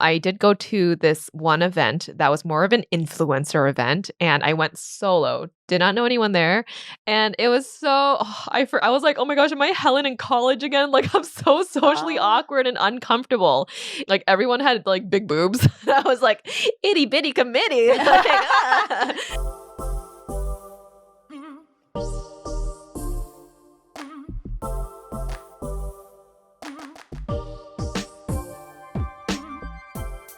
I did go to this one event that was more of an influencer event, and I went solo. Did not know anyone there, and it was I was like, oh my gosh, am I Helen in college again? Like, I'm so socially awkward and uncomfortable. Like, everyone had like big boobs. I was like, itty bitty committee.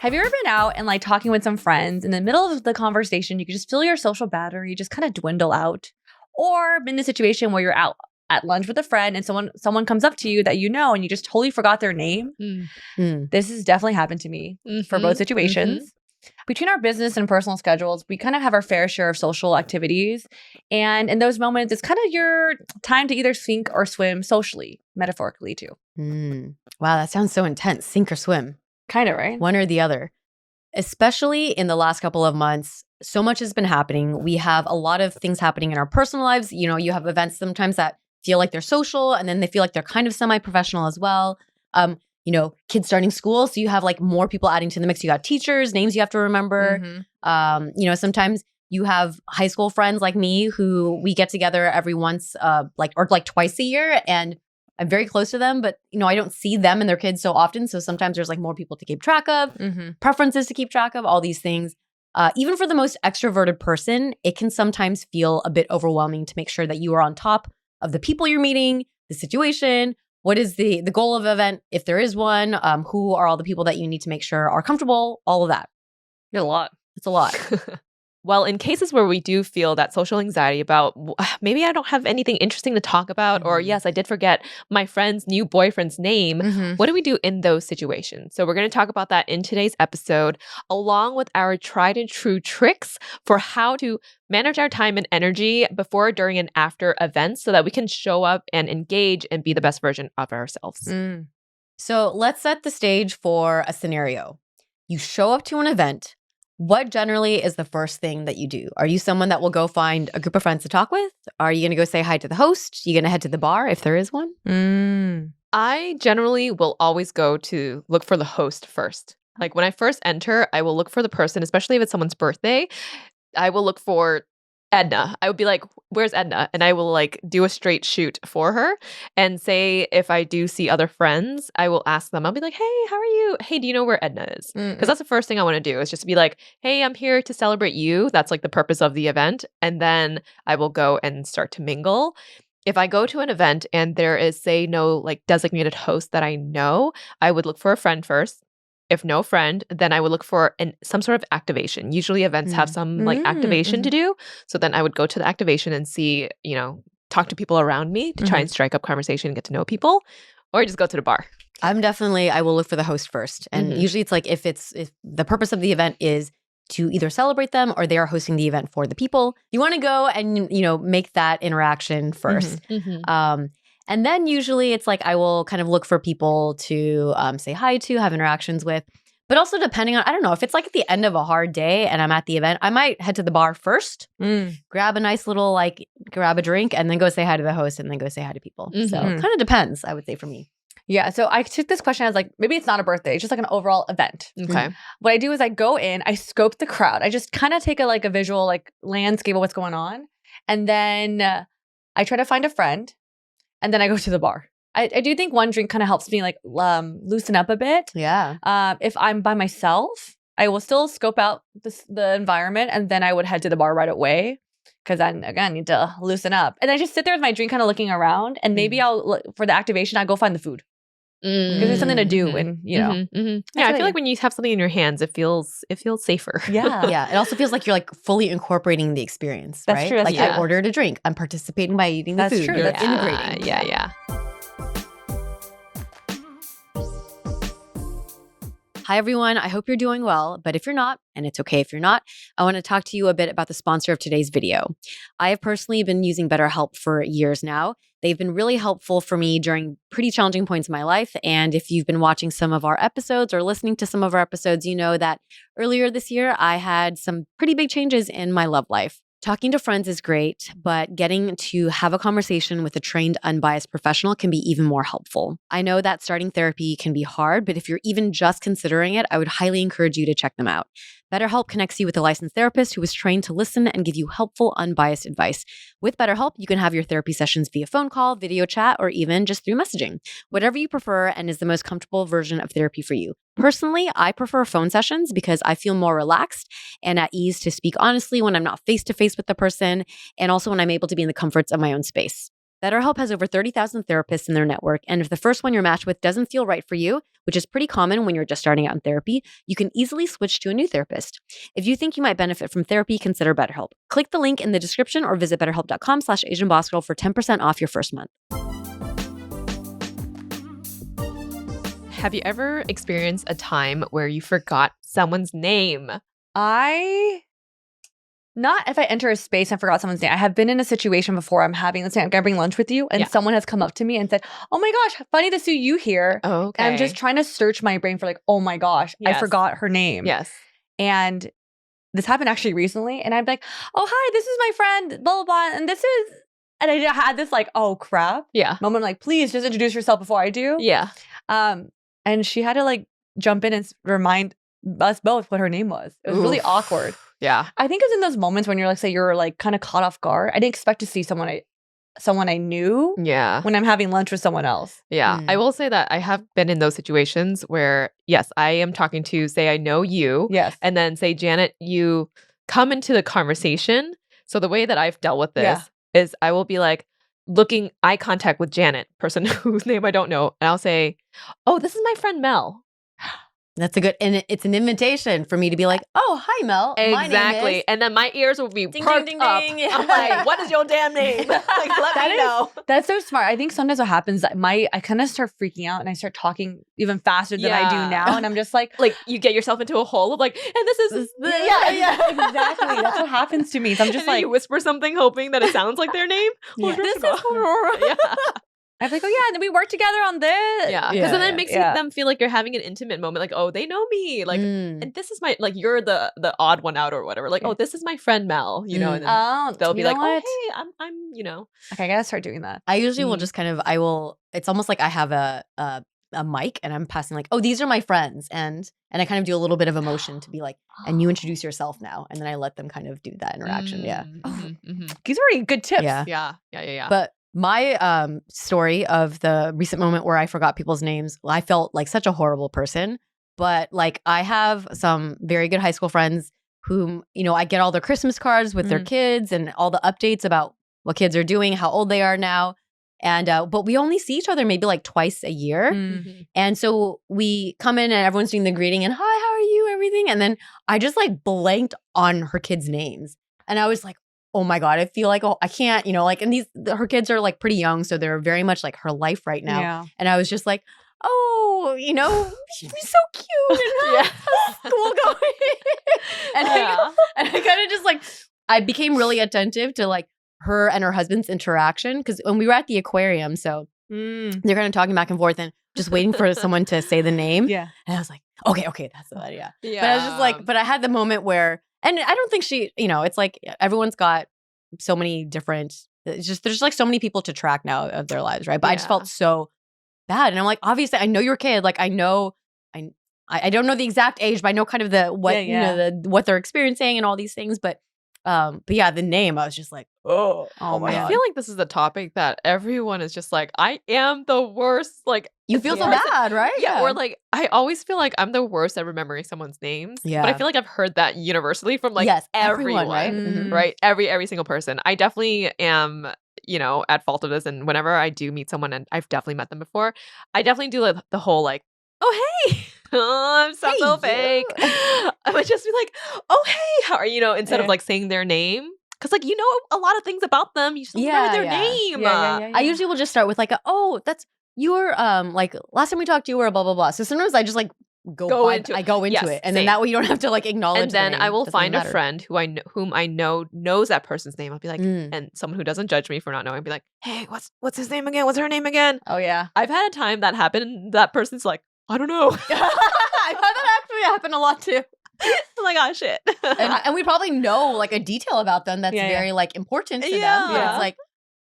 Have you ever been out and like talking with some friends in the middle of the conversation, you could just feel your social battery just kind of dwindle out? Or been in a situation where you're out at lunch with a friend and someone comes up to you that you know and you just totally forgot their name? This has definitely happened to me for both situations. Between our business and personal schedules, we kind of have our fair share of social activities. And in those moments, it's kind of your time to either sink or swim socially, metaphorically too. Wow, that sounds so intense. Sink or swim. Kind of, right? One or the other. Especially in the last couple of months, so much has been happening. We have a lot of things happening in our personal lives. You know, you have events sometimes that feel like they're social and then they feel like they're kind of semi-professional as well. You know, kids starting school. So you have like more people adding to the mix. You got teachers, names you have to remember. You know, sometimes you have high school friends like me who we get together every once, or twice a year. And I'm very close to them, but you know, I don't see them and their kids so often. So sometimes there's like more people to keep track of, preferences to keep track of, all these things. Even for the most extroverted person, it can sometimes feel a bit overwhelming to make sure that you are on top of the people you're meeting, the situation. What is the goal of the event, if there is one? Who are all the people that you need to make sure are comfortable? All of that. It's a lot. It's a lot. Well, in cases where we do feel that social anxiety about maybe I don't have anything interesting to talk about, or yes, I did forget my friend's new boyfriend's name, what do we do in those situations? So we're going to talk about that in today's episode, along with our tried and true tricks for how to manage our time and energy before, during, and after events so that we can show up and engage and be the best version of ourselves. So let's set the stage for a scenario. You show up to an event. What generally is the first thing that you do? Are you someone that will go find a group of friends to talk with? Are you going to go say hi to the host? Are you going to head to the bar if there is one? I generally will always go to look for the host first. Like when I first enter, I will look for the person, especially if it's someone's birthday. I will look for Edna. I would be like, where's Edna? And I will like do a straight shoot for her and say, if I do see other friends, I will ask them. I'll be like, hey, how are you? Hey, do you know where Edna is? Because that's the first thing I want to do is just to be like, hey, I'm here to celebrate you. That's like the purpose of the event. And then I will go and start to mingle. If I go to an event and there is, say, no like designated host that I know, I would look for a friend first. If no friend, then I would look for some sort of activation. Usually events have some like activation to do. So then I would go to the activation and see, you know, talk to people around me to try and strike up conversation and get to know people, or just go to the bar. I will look for the host first. And usually it's like if the purpose of the event is to either celebrate them or they are hosting the event for the people, you want to go and, you know, make that interaction first. And then usually it's like I will kind of look for people to say hi to, have interactions with. But also depending on, I don't know, if it's like at the end of a hard day and I'm at the event, I might head to the bar first, grab a nice little grab a drink and then go say hi to the host and then go say hi to people. So it kind of depends, I would say, for me. Yeah, so I took this question as like, maybe it's not a birthday, it's just like an overall event. Okay. What I do is I go in, I scope the crowd. I just kind of take a visual like landscape of what's going on. And then I try to find a friend. And then I go to the bar. I do think one drink kind of helps me like loosen up a bit. Yeah. If I'm by myself, I will still scope out the environment and then I would head to the bar right away because then again, I need to loosen up. And I just sit there with my drink kind of looking around and maybe for the activation, I go find the food. Because there's something to do and, you know. Yeah, I feel like when you have something in your hands, it feels safer. Yeah. Yeah. It also feels like you're like fully incorporating the experience, That's right? true. Like I ordered a drink. I'm participating by eating the food. True. You're That's integrating. Yeah. Hi, everyone. I hope you're doing well, but if you're not, and it's okay if you're not, I want to talk to you a bit about the sponsor of today's video. I have personally been using BetterHelp for years now. They've been really helpful for me during pretty challenging points in my life. And if you've been watching some of our episodes or listening to some of our episodes, you know that earlier this year, I had some pretty big changes in my love life. Talking to friends is great, but getting to have a conversation with a trained, unbiased professional can be even more helpful. I know that starting therapy can be hard, but if you're even just considering it, I would highly encourage you to check them out. BetterHelp connects you with a licensed therapist who is trained to listen and give you helpful, unbiased advice. With BetterHelp, you can have your therapy sessions via phone call, video chat, or even just through messaging. Whatever you prefer and is the most comfortable version of therapy for you. Personally, I prefer phone sessions because I feel more relaxed and at ease to speak honestly when I'm not face-to-face with the person, and also when I'm able to be in the comforts of my own space. BetterHelp has over 30,000 therapists in their network, and if the first one you're matched with doesn't feel right for you, which is pretty common when you're just starting out in therapy, you can easily switch to a new therapist. If you think you might benefit from therapy, consider BetterHelp. Click the link in the description or visit betterhelp.com/AsianBossGirl for 10% off your first month. Have you ever experienced a time where you forgot someone's name? Not if I enter a space and forgot someone's name. I have been in a situation before. Let's say I'm gonna bring lunch with you, and someone has come up to me and said, "Oh my gosh, funny to see you here." Oh, okay. And I'm just trying to search my brain for like, "Oh my gosh, I forgot her name." Yes. And this happened actually recently, and I'm like, "Oh hi, this is my friend, blah blah blah," and and I had this like, "Oh crap," moment. Like, please just introduce yourself before I do. Yeah. And she had to like jump in and remind us both what her name was. It was really awkward. Yeah. I think it's in those moments when you're like, say you're like kind of caught off guard. I didn't expect to see someone I knew. Yeah. When I'm having lunch with someone else. Yeah. I will say that I have been in those situations where, yes, I am talking to, say, I know you. Yes. And then say, Janet, you come into the conversation. So the way that I've dealt with this is I will be like looking eye contact with Janet, person whose name I don't know. And I'll say, oh, this is my friend Mel. That's a good, and it's an invitation for me to be like, "Oh, hi, Mel. Exactly. My name is." And then my ears will be Ding, perked ding, up. ding, ding. I'm like, what is your damn name? Like, let me know. That's so smart. I think sometimes what happens that I kind of start freaking out and I start talking even faster than I do now. And I'm just like you get yourself into a hole of like, and this is exactly. That's what happens to me. So I'm just like, you whisper something hoping that it sounds like their name. Yeah. This is Aurora. I'm like, oh yeah, and then we work together on this. Yeah, because then it makes them feel like you're having an intimate moment. Like, oh, they know me. Like, and this is my like you're the odd one out or whatever. Like, oh, this is my friend Mel. You know, and then they'll be like, oh, hey, I'm you know. Okay, I gotta start doing that. I usually will just kind of it's almost like I have a mic and I'm passing like, oh, these are my friends, and I kind of do a little bit of emotion to be like, and you introduce yourself now, and then I let them kind of do that interaction. These are really good tips. Yeah. But my story of the recent moment where I forgot people's names, I felt like such a horrible person. But like I have some very good high school friends whom, I get all their Christmas cards with their kids and all the updates about what kids are doing, how old they are now. And but we only see each other maybe like twice a year. And so we come in and everyone's doing the greeting and hi, how are you, everything. And then I just like blanked on her kids' names. And I was like, oh my God, I feel like, I can't, and her kids are like pretty young. So they're very much like her life right now. Yeah. And I was just like, oh, she's so cute. And how's school going? and I kind of just like, I became really attentive to like her and her husband's interaction. Cause when we were at the aquarium, so they're kind of talking back and forth and just waiting for someone to say the name. Yeah. And I was like, okay, that's the idea. Yeah. But I was just like, but I had the moment where, and I don't think she, it's like everyone's got so many different, there's like so many people to track now of their lives, right? But I just felt so bad. And I'm like, obviously I know your kid. Like I know, I don't know the exact age, but I know kind of what they're experiencing and all these things. But yeah, the name, I was just like, oh my God. I feel like this is a topic that everyone is just like, I am the worst. Like you feel so bad, right? Yeah. Or like, I always feel like I'm the worst at remembering someone's names. Yeah. But I feel like I've heard that universally from like everyone, right? Right? Every single person. I definitely am, at fault of this. And whenever I do meet someone, and I've definitely met them before, I definitely do like the whole like, oh, hey. Oh, I'm so fake. I would just be like, oh, hey, how are you? Instead of like saying their name. Because like, a lot of things about them. You just don't remember their name. Yeah. I usually will just start with like, that's, you were, like, last time we talked, you were blah, blah, blah. So sometimes I just like go into it. And then that way you don't have to like acknowledge And then the name. I will find a friend whom I know knows that person's name. I'll be like, and someone who doesn't judge me for not knowing, be like, hey, what's his name again? What's her name again? Oh, yeah. I've had a time that happened. That person's like, I don't know. I've had that actually happen a lot too. I'm like, oh shit. And we probably know like a detail about them that's very like important to them. But it's like,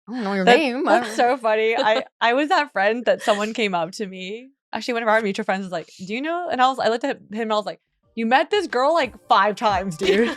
I don't know your name. That's so funny. I was that friend that someone came up to me. Actually, one of our mutual friends was like, "Do you know?" And I looked at him and I was like, "You met this girl like 5 times, dude."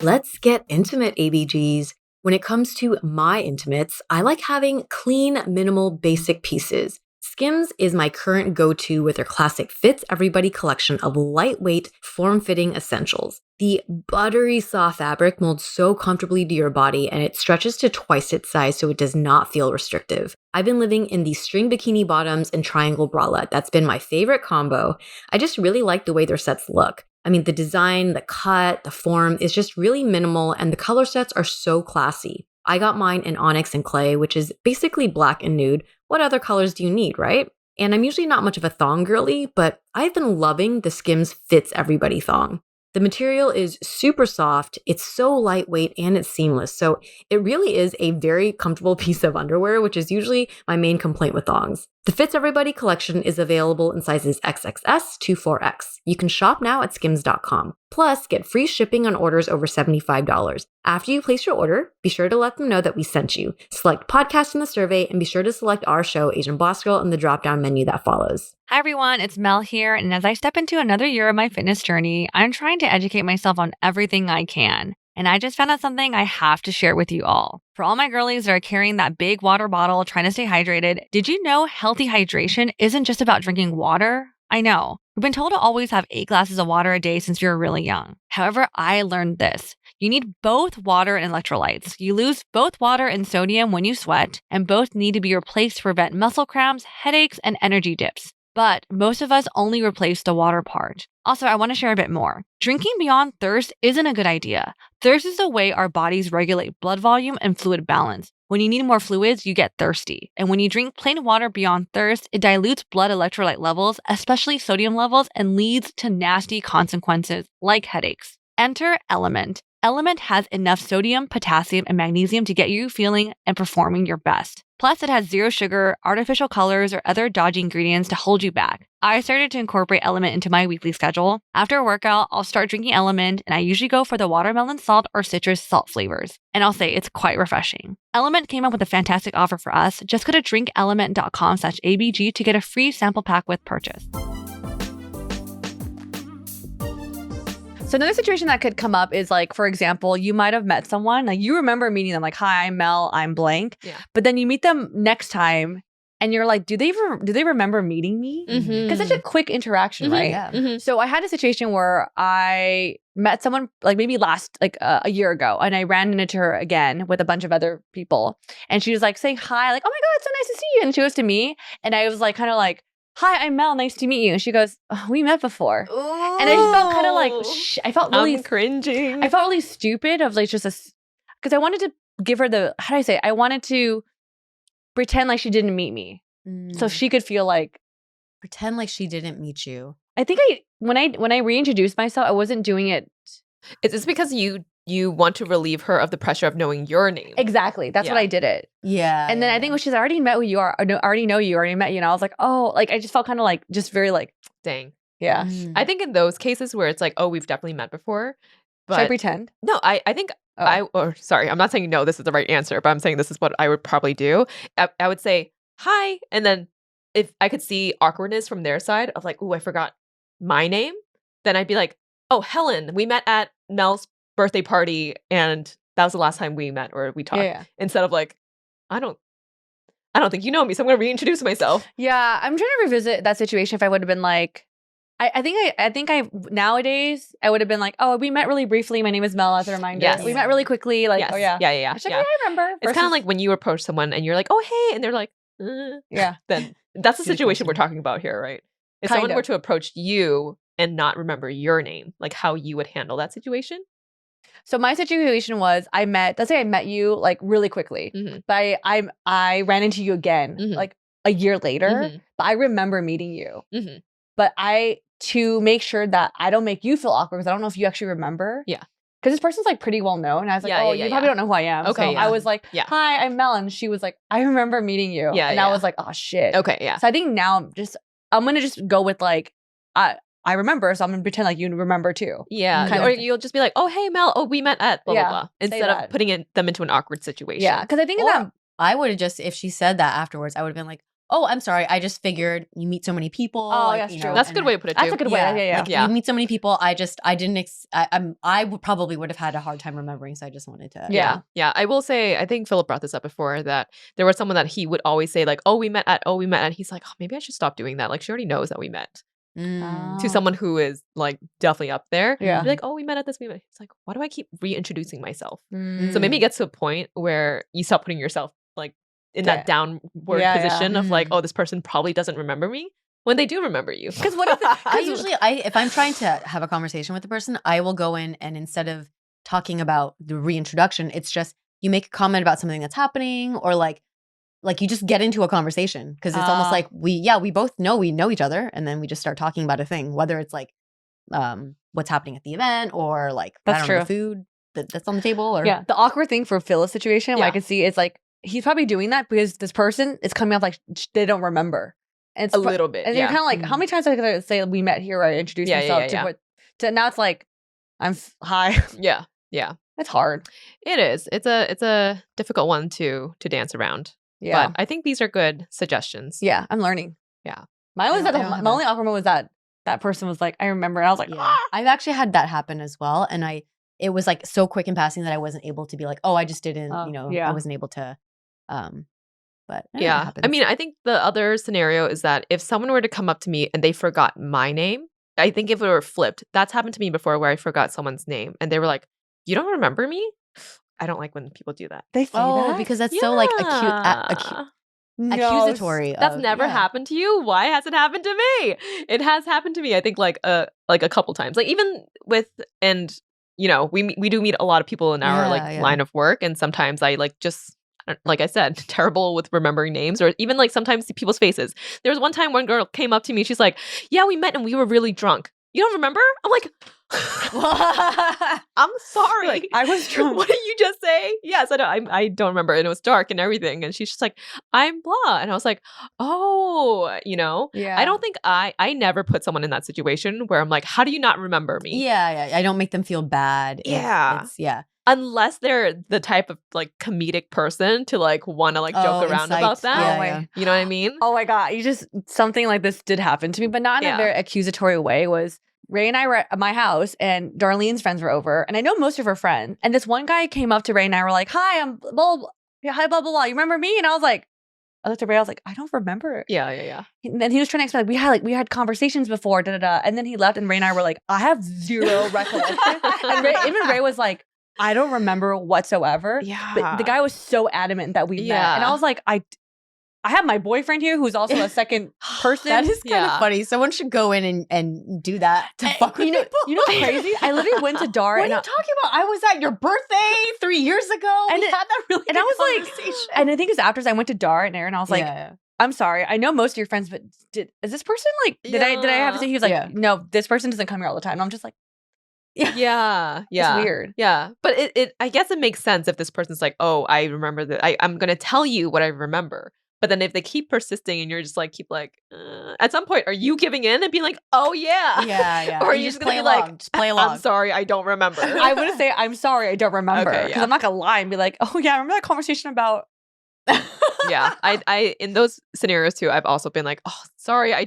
Let's get intimate, ABGs. When it comes to my intimates, I like having clean, minimal, basic pieces. Skims is my current go-to with their classic Fits Everybody collection of lightweight, form-fitting essentials. The buttery soft fabric molds so comfortably to your body and it stretches to twice its size so it does not feel restrictive. I've been living in the string bikini bottoms and triangle bralette. That's been my favorite combo. I just really like the way their sets look. I mean, the design, the cut, the form is just really minimal and the color sets are so classy. I got mine in onyx and clay, which is basically black and nude. What other colors do you need, right? And I'm usually not much of a thong girly, but I've been loving the Skims Fits Everybody thong. The material is super soft, it's so lightweight, and it's seamless. So it really is a very comfortable piece of underwear, which is usually my main complaint with thongs. The Fits Everybody collection is available in sizes XXS to 4X. You can shop now at skims.com. Plus, get free shipping on orders over $75. After you place your order, be sure to let them know that we sent you. Select podcast in the survey and be sure to select our show, Asian Boss Girl, in the drop-down menu that follows. Hi everyone, it's Mel here, and as I step into another year of my fitness journey, I'm trying to educate myself on everything I can. And I just found out something I have to share with you all. For all my girlies that are carrying that big water bottle trying to stay hydrated, did you know healthy hydration isn't just about drinking water? I know. We've been told to always have 8 glasses of water a day since we were really young. However, I learned this. You need both water and electrolytes. You lose both water and sodium when you sweat, and both need to be replaced to prevent muscle cramps, headaches, and energy dips. But most of us only replace the water part. Also, I want to share a bit more. Drinking beyond thirst isn't a good idea. Thirst is the way our bodies regulate blood volume and fluid balance. When you need more fluids, you get thirsty. And when you drink plain water beyond thirst, it dilutes blood electrolyte levels, especially sodium levels, and leads to nasty consequences like headaches. Enter Element. Element has enough sodium, potassium, and magnesium to get you feeling and performing your best. Plus, it has 0 sugar, artificial colors, or other dodgy ingredients to hold you back. I started to incorporate Element into my weekly schedule. After a workout, I'll start drinking Element, and I usually go for the watermelon salt or citrus salt flavors. And I'll say it's quite refreshing. Element came up with a fantastic offer for us. Just go to drinkelement.com/ABG to get a free sample pack with purchase. So another situation that could come up is like, for example, you might have met someone, like you remember meeting them, like, hi, I'm Mel, I'm blank. Yeah. But then you meet them next time and you're like, do they remember meeting me? Because such a quick interaction, right? Yeah. So I had a situation where I met someone like maybe a year ago, and I ran into her again with a bunch of other people. And she was like saying hi, like, oh my God, it's so nice to see you. And she goes to me and I was like, kind of like, hi, I'm Mel. Nice to meet you. And she goes, oh, we met before. Ooh. And I just felt kind of like, I felt really cringing. I felt really stupid of like because I wanted to give her I wanted to pretend like she didn't meet me. So she could feel like. Pretend like she didn't meet you. I think when I reintroduced myself, I wasn't doing it. It's because you want to relieve her of the pressure of knowing your name. Exactly. That's what I did it. Yeah. And then I think when she's already met who you are, already know you, already met you, and I was like, oh, like I just felt kind of like just very like, dang. Yeah. I think in those cases where it's like, oh, we've definitely met before. But should I pretend? No, I think sorry, I'm not saying no, this is the right answer, but I'm saying this is what I would probably do. I would say hi, and then if I could see awkwardness from their side of like, oh, I forgot my name, then I'd be like, oh, Helen, we met at Mel's birthday party and that was the last time we met or we talked. Yeah. Instead of like, I don't think you know me, so I'm gonna reintroduce myself. Yeah, I'm trying to revisit that situation. If I would have been like, I think nowadays I would have been like, oh, we met really briefly, my name is Mel, as a reminder. Yes. We met really quickly, like, yes. Oh yeah. Yeah. I remember. It's kind of like when you approach someone and you're like, oh hey, and they're like, yeah. Then that's the situation we're talking about here, right? If someone were to approach you and not remember your name, like how you would handle that situation. So my situation was let's say I met you like really quickly, but I ran into you again like a year later, but I remember meeting you. But to make sure that I don't make you feel awkward, because I don't know if you actually remember. Yeah. Because this person's like pretty well known. And I was like, you probably don't know who I am. Okay. So I was like, hi, I'm Mel. And she was like, I remember meeting you. Yeah. And I was like, oh shit. Okay. Yeah. So I think now I'm going to just go with like, I remember, so I'm going to pretend like you remember too. Yeah. Kind Or of- you'll just be like, oh, hey, Mel. Oh, we met at blah, Yeah, blah, blah. say Instead that. of putting them into an awkward situation. Yeah, because I think in Or that, I would have just, if she said that afterwards, I would have been like, oh, I'm sorry. I just figured you meet so many people. Oh, like, that's you true. know, That's a and good way to put it, that's too. a good way. Yeah. Like, Yeah. you meet so many people. I didn't, I would probably would have had a hard time remembering. So I just wanted to. Yeah. Yeah. I will say, I think Philip brought this up before, that there was someone that he would always say, like, oh, we met at. And he's like, oh, maybe I should stop doing that. Like, she already knows that we met. Mm. To someone who is like definitely up there. Yeah. Be like, oh, we met at this. We met. It's like, why do I keep reintroducing myself? Mm. So maybe it gets to a point where you stop putting yourself like in that downward Yeah. position of like, Mm. oh, this person probably doesn't remember me when they do remember you. Because what if If I'm trying to have a conversation with the person, I will go in and instead of talking about the reintroduction, it's just you make a comment about something that's happening or like you just get into a conversation because it's almost like we both know we know each other and then we just start talking about a thing, whether it's like what's happening at the event or like That's I don't know, the food that's on the table or Yeah, the awkward thing for Phil's situation, what Yeah. I can see is like he's probably doing that because this person is coming off like they don't remember. And it's A little bit. and Yeah. you're kind of like, how many times I could say we met here? Or I introduced Yeah, myself yeah, to yeah. what? To now it's like hi. Yeah. Yeah. It's hard. It is. It's a difficult one to dance around. Yeah, But I think these are good suggestions. yeah. I'm learning. Yeah. Mine was I don't that have my only awkward moment was that person was like, I remember, and I was like, yeah. I've actually had that happen as well, and it was like so quick in passing that I wasn't able to be like, oh, I just didn't, yeah. I wasn't able to, but it Yeah. I happens. mean, I think the other scenario is that if someone were to come up to me and they forgot my name, I think if it were flipped, that's happened to me before where I forgot someone's name and they were like, you don't remember me? I don't like when people do that. they say that because that's so like Yeah. accusatory. That's of- never yeah. happened to you. Why has it happened to me? It has happened to me. I think like a couple times. Like even with we do meet a lot of people in our Yeah. line of work, and sometimes I like I said, terrible with remembering names or even like sometimes people's faces. There was one time one girl came up to me. She's like, "Yeah, we met and we were really drunk. You don't remember?" I'm like, I'm sorry. Like, I was drunk. What did you just say? Yes, I know. I don't remember. And it was dark and everything. And she's just like, I'm blah. And I was like, oh, Yeah. I don't think I never put someone in that situation where I'm like, how do you not remember me? Yeah. I don't make them feel bad. if Yeah. it's, yeah. Unless they're the type of like comedic person to like want to like joke around incite. about that. Yeah. You know what I mean? Oh my God. Something like this did happen to me, but not in a Yeah. very accusatory way. Was Ray and I were at my house and Darlene's friends were over and I know most of her friends. And this one guy came up to Ray and I were like, hi, I'm blah, blah, blah. Yeah, hi, blah, blah, blah. You remember me? And I was like, I looked at Ray, I was like, I don't remember. Yeah. And then he was trying to explain, we had conversations before, da da da. And then he left and Ray and I were like, I have zero recollection. And even Ray was like, I don't remember whatsoever. Yeah. But the guy was so adamant that we met. And I was like, I have my boyfriend here who's also a second person. That is kind Yeah. of funny. Someone should go in and do that to fuck with you know, people. you know what's crazy? I literally went to Dar What are and you talking about? I was at your birthday 3 years ago. And We it- had that really and good I was like, conversation. and I think it's after I went to Dar and Aaron, I was like, Yeah. I'm sorry. I know most of your friends, but is this person like, did I have to say? He was like, Yeah. no, this person doesn't come here all the time. And I'm just like, Yeah. it's weird. Yeah. But it I guess it makes sense if this person's like, oh, I remember that. I'm going to tell you what I remember. But then if they keep persisting and you're just like, at some point, are you giving in and being like, oh, yeah. Yeah. Or are You you just just going to be play like, along. Just play along. I'm sorry, I don't remember. I wouldn't say, I'm sorry, I don't remember. Okay, Because yeah. I'm not going to lie and be like, oh, yeah, I remember that conversation about. Yeah. I in those scenarios too, I've also been like, oh, sorry, I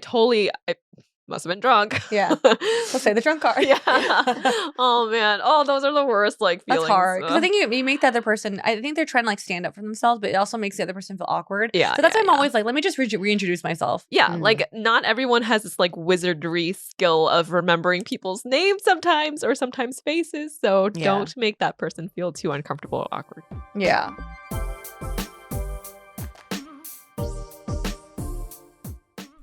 must have been drunk. Yeah. Let's say the drunk card. Yeah. Oh, man. Oh, those are the worst like feelings. That's hard. Because I Ugh. think you make the other person, I think they're trying to like stand up for themselves, but it also makes the other person feel awkward. Yeah, So that's yeah, why I'm yeah. always like, let me just reintroduce myself. Yeah, Mm. like not everyone has this like wizardry skill of remembering people's names sometimes or sometimes faces. So Yeah. don't make that person feel too uncomfortable or awkward. Yeah.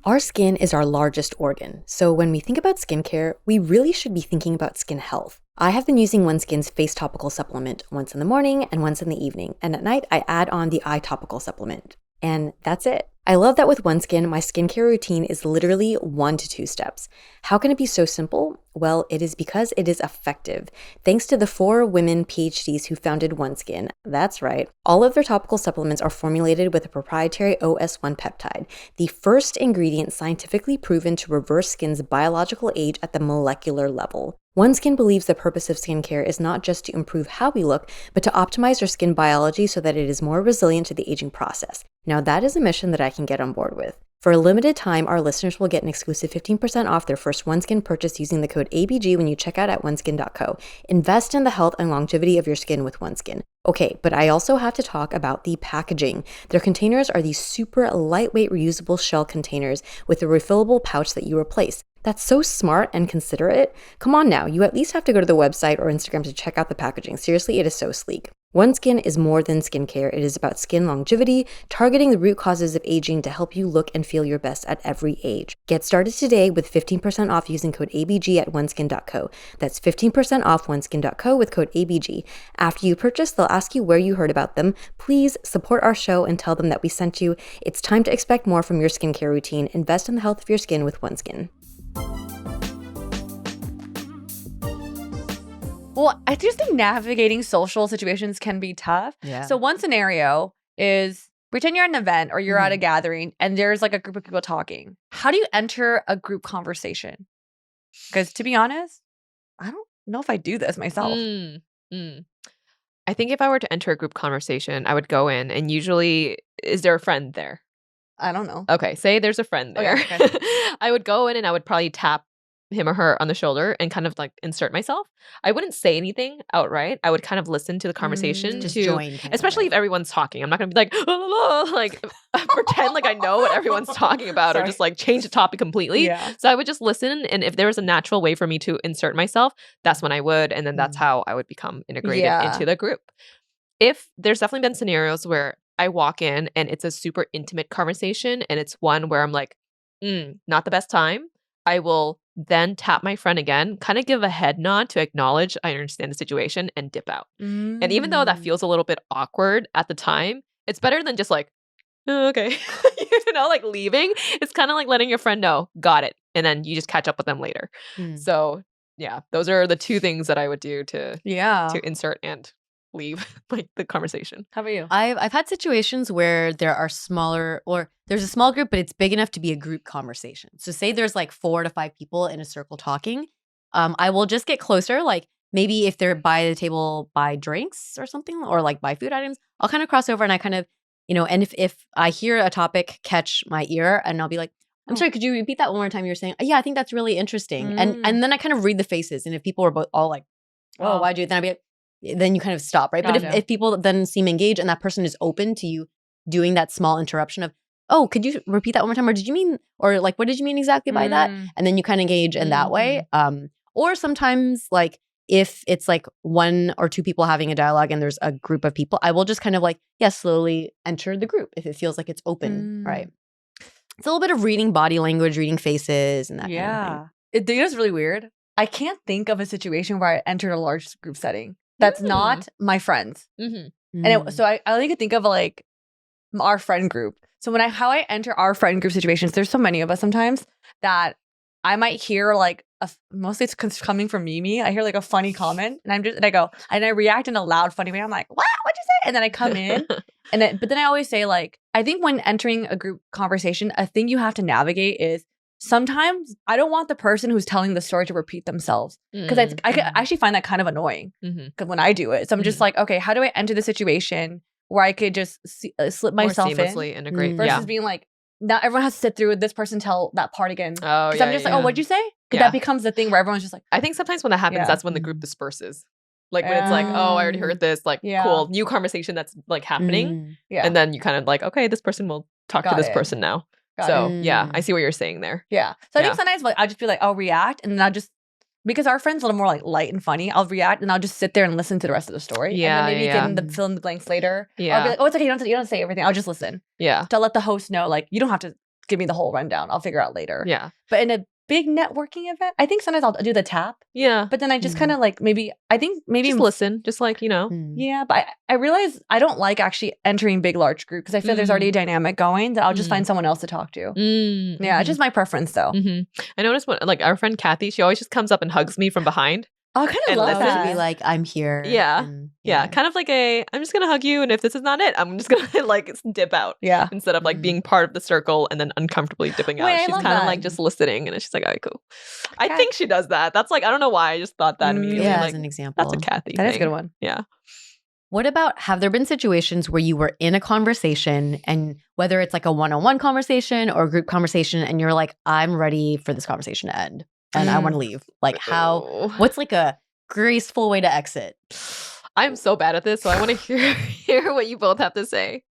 Our skin is our largest organ, so when we think about skincare, we really should be thinking about skin health. I have been using OneSkin's face topical supplement once in the morning and once in the evening, and at night I add on the eye topical supplement. And that's it. I love that with OneSkin, my skincare routine is literally 1 to 2 steps. How can it be so simple? Well, it is because it is effective. Thanks to the 4 women PhDs who founded OneSkin. That's right. All of their topical supplements are formulated with a proprietary OS1 peptide, the first ingredient scientifically proven to reverse skin's biological age at the molecular level. OneSkin believes the purpose of skincare is not just to improve how we look, but to optimize our skin biology so that it is more resilient to the aging process. Now that is a mission that I can get on board with. For a limited time, our listeners will get an exclusive 15% off their first OneSkin purchase using the code ABG when you check out at oneskin.co. Invest in the health and longevity of your skin with OneSkin. Okay, but I also have to talk about the packaging. Their containers are these super lightweight reusable shell containers with a refillable pouch that you replace. That's so smart and considerate. Come on now, you at least have to go to the website or Instagram to check out the packaging. Seriously, it is so sleek. OneSkin is more than skincare. It is about skin longevity, targeting the root causes of aging to help you look and feel your best at every age. Get started today with 15% off using code ABG at oneskin.co. That's 15% off oneskin.co with code ABG. After you purchase, they'll ask you where you heard about them. Please support our show and tell them that we sent you. It's time to expect more from your skincare routine. Invest in the health of your skin with OneSkin. Well, I just think navigating social situations can be tough. Yeah. So one scenario is pretend you're at an event or you're at a gathering and there's like a group of people talking. How do you enter a group conversation? Because to be honest, I don't know if I do this myself. I think if I were to enter a group conversation, I would go in and usually, is there a friend there? I don't know. Okay, say there's a friend there. Okay. I would go in and I would probably tap him or her on the shoulder and kind of like insert myself. I wouldn't say anything outright. I would kind of listen to the conversation, Just to, join. especially if everyone's talking. I'm not gonna be like, like pretend like I know what everyone's talking about, or just like change the topic completely. Yeah. So I would just listen, and if there was a natural way for me to insert myself, that's when I would, and then that's how I would become integrated into the group. If there's definitely been scenarios where I walk in and it's a super intimate conversation, and it's one where I'm like, not the best time, I will then tap my friend again, kind of give a head nod to acknowledge I understand the situation, and dip out. And even though that feels a little bit awkward at the time, it's better than just like, oh, okay, like leaving. It's kind of like letting your friend know, got it. And then you just catch up with them later. So yeah, those are the 2 things that I would do to insert and leave like the conversation. How about you? I've had situations where there are smaller, or there's a small group, but it's big enough to be a group conversation. So say there's like 4 to 5 people in a circle talking. I will just get closer. Like maybe if they're by the table buy drinks or something, or like buy food items, I'll kind of cross over and I kind of, and if I hear a topic catch my ear, and I'll be like, I'm sorry, could you repeat that one more time? You're saying, yeah, I think that's really interesting. And then I kind of read the faces. And if people are both all like, oh, why'd you? Then I'd be like, then you kind of stop, right? But if people then seem engaged and that person is open to you doing that small interruption of, oh, could you repeat that one more time? Or did you mean, or like, what did you mean exactly by that? And then you kind of engage in that way. Or sometimes like if it's like 1 or 2 people having a dialogue and there's a group of people, I will just kind of like, slowly enter the group if it feels like it's open, right? It's a little bit of reading body language, reading faces and that kind of thing. It's really weird. I can't think of a situation where I entered a large group setting that's not my friends. And so I only could think of like our friend group. So how I enter our friend group situations, there's so many of us sometimes that I might hear like mostly it's coming from Mimi. I hear like a funny comment and I go and I react in a loud, funny way. I'm like, what? What'd you say? And then I come in but then I always say like, I think when entering a group conversation, a thing you have to navigate is sometimes I don't want the person who's telling the story to repeat themselves, because I actually find that kind of annoying when I do it. So I'm just like, okay, how do I enter the situation where I could just slip myself more seamlessly integrate versus being like, now everyone has to sit through this person tell that part again. Oh, because I'm just like, oh, what'd you say? Because that becomes the thing where everyone's just like, I think sometimes when that happens, that's when the group disperses. Like when it's like, oh, I already heard this, like cool, new conversation that's like happening. And then you kind of like, okay, this person will talk to this person now. Yeah, I see what you're saying there. Yeah. So I think sometimes like I'll just be like, I'll react and then I'll just, because our friend's a little more like light and funny, I'll react and I'll just sit there and listen to the rest of the story. Yeah. And then maybe fill in the blanks later. Yeah. I'll be like, oh, it's okay, you don't have to say everything. I'll just listen. Yeah. To let the host know, like, you don't have to give me the whole rundown. I'll figure out later. Yeah. But in a big networking event. I think sometimes I'll do the tap, Yeah. but then I just kind of like maybe Just listen. Just like, yeah, but I realize I don't like actually entering big, large group because I feel there's already a dynamic going that I'll just find someone else to talk to. Yeah, it's just my preference though. I noticed when like our friend Kathy, she always just comes up and hugs me from behind. Oh, I kind of And love listen. To that. be like, I'm here. Yeah. and- Yeah. Kind of like I'm just going to hug you. And if this is not it, I'm just going to like dip out Yeah. instead of like being part of the circle and then uncomfortably dipping out. Wait, I She's love kind of that. like just listening. And she's like, all right, cool. I Kat- think she does that. That's like, I don't know why. I just thought that immediately. Yeah, Like, as an example. that's a Kathy That thing. is a good one. Yeah. What about, have there been situations where you were in a conversation and whether it's like a one-on-one conversation or a group conversation and you're like, I'm ready for this conversation to end and I want to leave. Like what's like a graceful way to exit? I'm so bad at this. So I want to hear what you both have to say.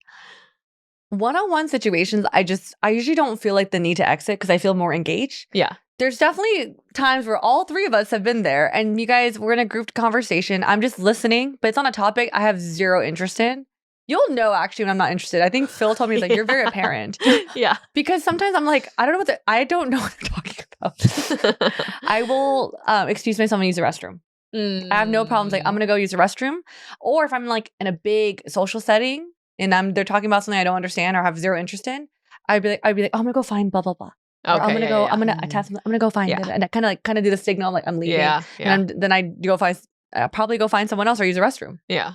One-on-one situations, I usually don't feel like the need to exit because I feel more engaged. Yeah. There's definitely times where all three of us have been there and you guys, we're in a group conversation. I'm just listening, but it's on a topic I have zero interest in. You'll know actually when I'm not interested. I think Phil told me, he's like, you're very apparent. Yeah. Because sometimes I'm like, I don't know what they're talking about. I will excuse myself and use the restroom. I have no problems. Like, I'm going to go use the restroom. Or if I'm like in a big social setting and they're talking about something I don't understand or have zero interest in, I'd be like, oh, I'm going to go find blah, blah, blah. Or I'm gonna go. I'm gonna attach. I'm gonna go find it, and I kind of do the signal like I'm leaving. Yeah. And then I go find. I'll probably go find someone else or use the restroom. Yeah.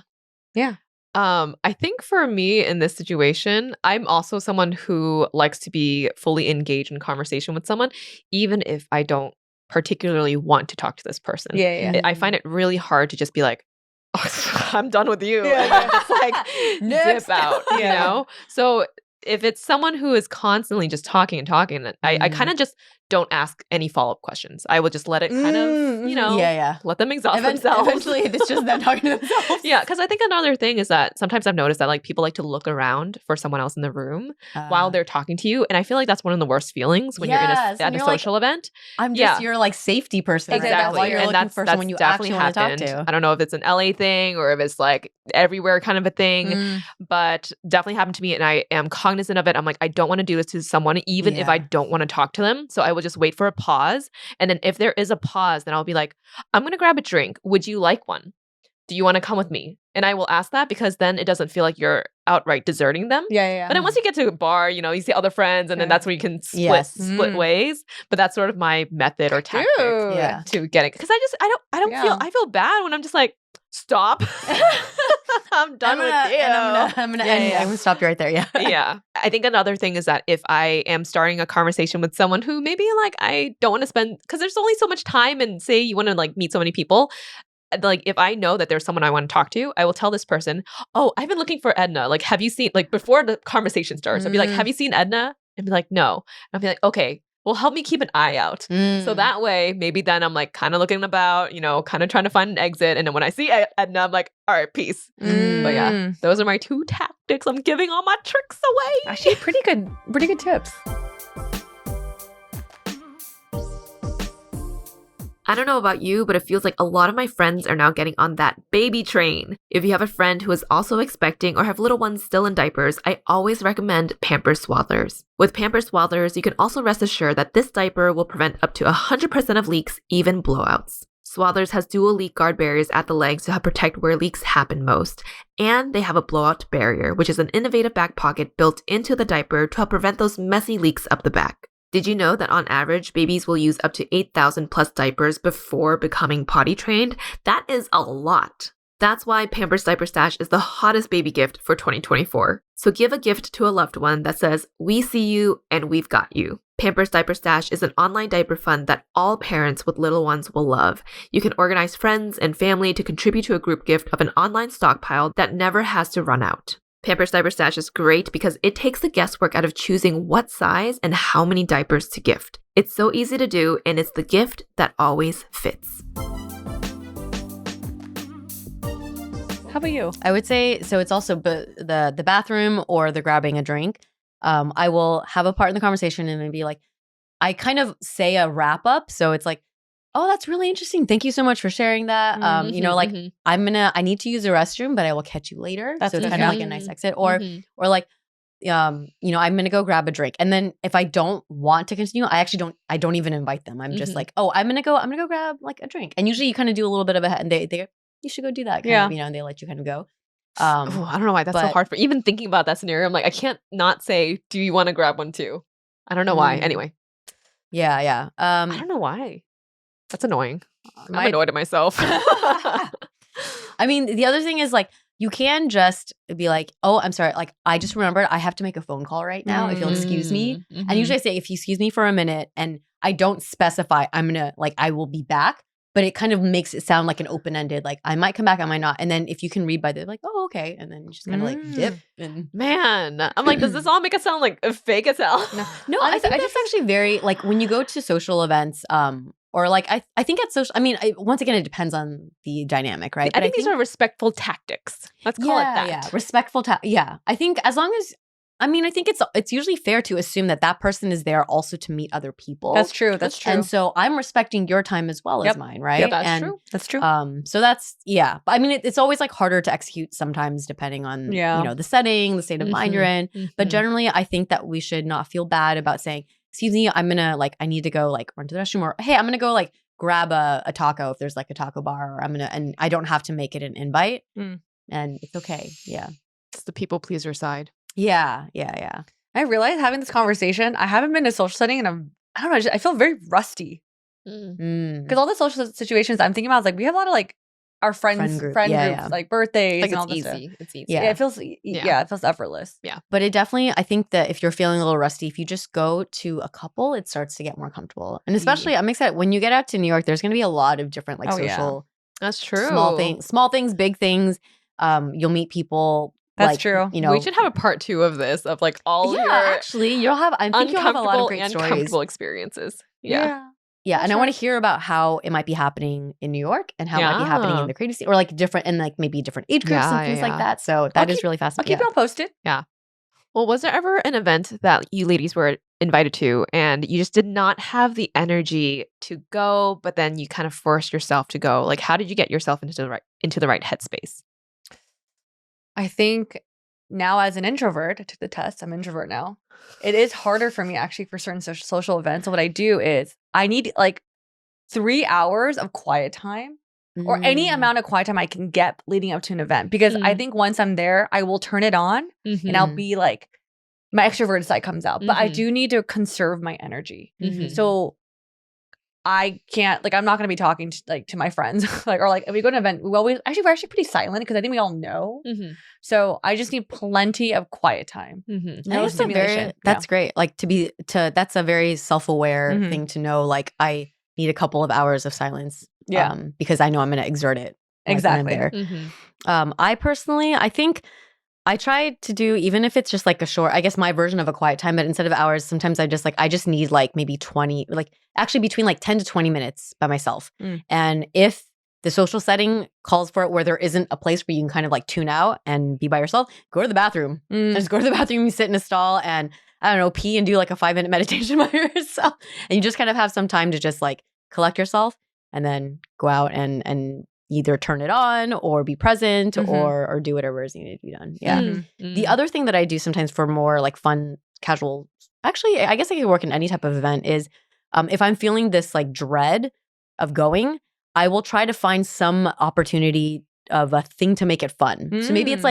Yeah. I think for me in this situation, I'm also someone who likes to be fully engaged in conversation with someone, even if I don't particularly want to talk to this person. Yeah. I find it really hard to just be like, oh, I'm done with you. Yeah. And then just like Next. dip out, you Yeah. know? So if it's someone who is constantly just talking and talking, I kind of just don't ask any follow-up questions. I will just let it kind of, Yeah. let them exhaust themselves. Eventually, it's just them talking to themselves. Yeah, because I think another thing is that sometimes I've noticed that like people like to look around for someone else in the room while they're talking to you, and I feel like that's one of the worst feelings when you're Yes, at and a you're like, social event. I'm just your like safety person. Right? That's Exactly, why you're and looking for someone you actually want to talk to. I don't know if it's an LA thing or if it's like everywhere kind of a thing, but definitely happened to me, and I am cognizant of it. I'm like, I don't want to do this to someone, even if I don't want to talk to them. So I will just wait for a pause. And then if there is a pause, then I'll be like, I'm going to grab a drink. Would you like one? Do you want to come with me? And I will ask that because then it doesn't feel like you're outright deserting them. Yeah. But then once you get to a bar, you see other friends and then that's when you can split ways. But that's sort of my method or tactic to getting, because I feel bad when I'm just like, stop. I'm done with you. I'm gonna stop you right there. Yeah. Yeah. I think another thing is that if I am starting a conversation with someone who maybe like I don't want to spend, because there's only so much time, and say you want to like meet so many people, like if I know that there's someone I want to talk to, I will tell this person, oh, I've been looking for Edna. Like, have you seen, like before the conversation starts, I'd be like, have you seen Edna? And be like, no. And I'll be like, okay, well, help me keep an eye out. So that way, maybe then I'm like kind of looking about, kind of trying to find an exit. And then when I see Edna, I'm like, all right, peace. But yeah, those are my two tactics. I'm giving all my tricks away. Actually, pretty good tips. I don't know about you, but it feels like a lot of my friends are now getting on that baby train. If you have a friend who is also expecting or have little ones still in diapers, I always recommend Pampers Swaddlers. With Pampers Swaddlers, you can also rest assured that this diaper will prevent up to 100% of leaks, even blowouts. Swaddlers has dual leak guard barriers at the legs to help protect where leaks happen most. And they have a blowout barrier, which is an innovative back pocket built into the diaper to help prevent those messy leaks up the back. Did you know that on average, babies will use up to 8,000 plus diapers before becoming potty trained? That is a lot. That's why Pampers Diaper Stash is the hottest baby gift for 2024. So give a gift to a loved one that says, we see you and we've got you. Pampers Diaper Stash is an online diaper fund that all parents with little ones will love. You can organize friends and family to contribute to a group gift of an online stockpile that never has to run out. Pampers Diaper Stash is great because it takes the guesswork out of choosing what size and how many diapers to gift. It's so easy to do, and it's the gift that always fits. How about you? I would say, so it's also the bathroom or the grabbing a drink. I will have a part in the conversation and then be like, I kind of say a wrap up. So it's like, oh, that's really interesting. Thank you so much for sharing that. I need to use the restroom, but I will catch you later. That's so it's kind of like a nice exit. Or like, I'm going to go grab a drink. And then if I don't want to continue, I don't even invite them. I'm just like, oh, I'm going to go grab like a drink. And usually you kind of do a little bit of and they you should go do that. Kind of, and they let you kind of go. I don't know why that's so hard for even thinking about that scenario. I'm like, I can't not say, do you want to grab one too? I don't know why. Anyway. Yeah. I don't know why. That's annoying. I'm annoyed at myself. I mean, the other thing is like, you can just be like, oh, I'm sorry. Like, I just remembered I have to make a phone call right now. If you'll excuse me. And usually I say, if you excuse me for a minute, and I don't specify, I will be back. But it kind of makes it sound like an open-ended, like I might come back, I might not. And then if you can read by the like, oh, okay. And then you just kind of like dip. And man, I'm like, does this all make it sound like fake as hell? No, I think that's actually very, like when you go to social events, or like I think at social, I mean, once again, it depends on the dynamic, right? I think these are respectful tactics. Let's call it that. Yeah, respectful. I think as long as, I think it's usually fair to assume that person is there also to meet other people. That's true. That's true. And so I'm respecting your time as well as mine, right? Yep, that's true. So that's But I mean, it's always like harder to execute sometimes depending on the setting, the state of mind you're in. But generally, I think that we should not feel bad about saying, excuse me, I'm gonna I need to go run to the restroom, or hey, I'm gonna go grab a taco if there's a taco bar, or and I don't have to make it an invite, and it's okay. Yeah, it's the people pleaser side. Yeah. I realize having this conversation, I haven't been in a social setting, and I don't know, I feel very rusty because all the social situations I'm thinking about is we have a lot of our friend groups, birthdays, and all this stuff. It's easy. Yeah, it feels it feels effortless. Yeah, but it definitely, I think that if you're feeling a little rusty, if you just go to a couple, it starts to get more comfortable. And especially, I'm excited when you get out to New York. There's going to be a lot of different social. That's true. Small things, big things. You'll meet people. That's true. We should have a part 2 of this of all your actually you'll have. I think you'll have a lot of great stories, uncomfortable experiences. Yeah. And I want to hear about how it might be happening in New York and how it might be happening in the creative scene, or different and maybe different age groups and things like that. So that is really fascinating. I'll keep it all posted. Yeah. Well, was there ever an event that you ladies were invited to and you just did not have the energy to go, but then you kind of forced yourself to go? How did you get yourself into the right headspace? I think now as an introvert, I took the test. I'm an introvert now. It is harder for me actually for certain social events. So what I do is I need 3 hours of quiet time, or any amount of quiet time I can get leading up to an event. Because I think once I'm there, I will turn it on and I'll be my extroverted side comes out. But I do need to conserve my energy. So I can't, I'm not going to be talking to my friends, or if we go to an event, we're actually pretty silent because I think we all know. So I just need plenty of quiet time. No stimulation. That's great. That's a very self-aware thing to know. I need a couple of hours of silence. Because I know I'm going to exert it. Exactly. When I'm there. I personally, I think I try to do, even if it's just a short, I guess my version of a quiet time, but instead of hours, sometimes I just need maybe 20, actually between 10 to 20 minutes by myself. And if the social setting calls for it where there isn't a place where you can kind of tune out and be by yourself, go to the bathroom. Just go to the bathroom, you sit in a stall and I don't know, pee and do a 5-minute meditation by yourself. And you just kind of have some time to just collect yourself and then go out and either turn it on or be present or do whatever is needed to be done. Yeah. The other thing that I do sometimes for more fun, casual, actually, I guess I could work in any type of event is if I'm feeling this dread of going, I will try to find some opportunity of a thing to make it fun. So maybe it's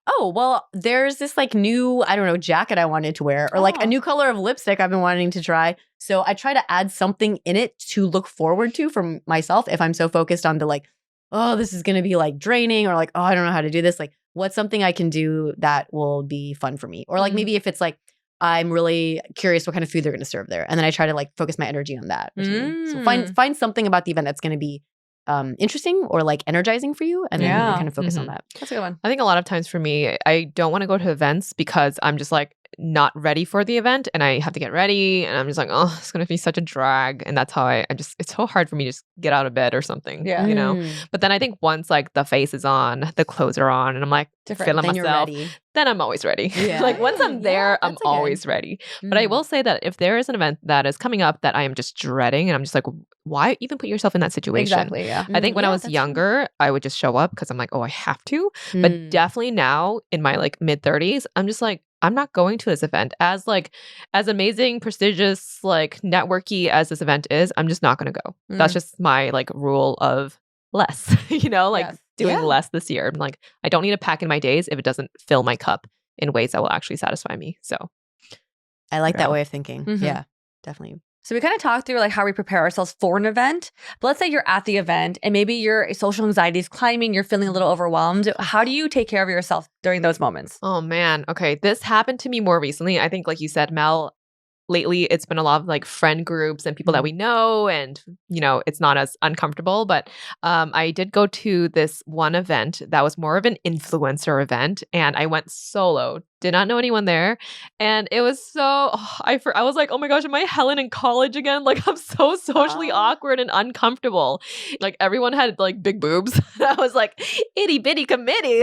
oh, well, there's this new, I don't know, jacket I wanted to wear, or a new color of lipstick I've been wanting to try. So I try to add something in it to look forward to for myself if I'm so focused on the oh, this is going to be draining, or oh, I don't know how to do this. What's something I can do that will be fun for me? Or maybe if it's I'm really curious what kind of food they're going to serve there. And then I try to focus my energy on that. So find something about the event that's going to be interesting or energizing for you, and then kind of focus on that. That's a good one. I think a lot of times for me, I don't want to go to events because I'm just not ready for the event and I have to get ready and I'm just oh, it's going to be such a drag. And that's how I just, it's so hard for me to just get out of bed or something, you know? But then I think once the face is on, the clothes are on and I'm feeling then myself, then I'm always ready. Once I'm there, I'm always ready. But I will say that if there is an event that is coming up that I am just dreading and I'm just why even put yourself in that situation? Exactly, yeah. I think when I was younger, I would just show up because I'm oh, I have to. But definitely now in my mid 30s, I'm just I'm not going to this event. As amazing, prestigious, like networky as this event is, I'm just not going to go. That's just my like rule of less, like Yes. doing Yeah. less this year. I'm like, I don't need to pack in my days if it doesn't fill my cup in ways that will actually satisfy me. So I like that Girl. way of thinking. Mhm. Yeah, definitely. So we kind of talked through like how we prepare ourselves for an event. But let's say you're at the event and maybe your social anxiety is climbing, you're feeling a little overwhelmed. How do you take care of yourself during those moments? Oh man. Okay. This happened to me more recently. I think, like you said, Mel, lately it's been a lot of like friend groups and people that we know, and it's not as uncomfortable. But I did go to this one event that was more of an influencer event, and I went solo. Did not know anyone there, and it was so I was like, oh my gosh, am I Helen in college again? Like, I'm so socially awkward and uncomfortable. Like, everyone had like big boobs. I was like, itty bitty committee.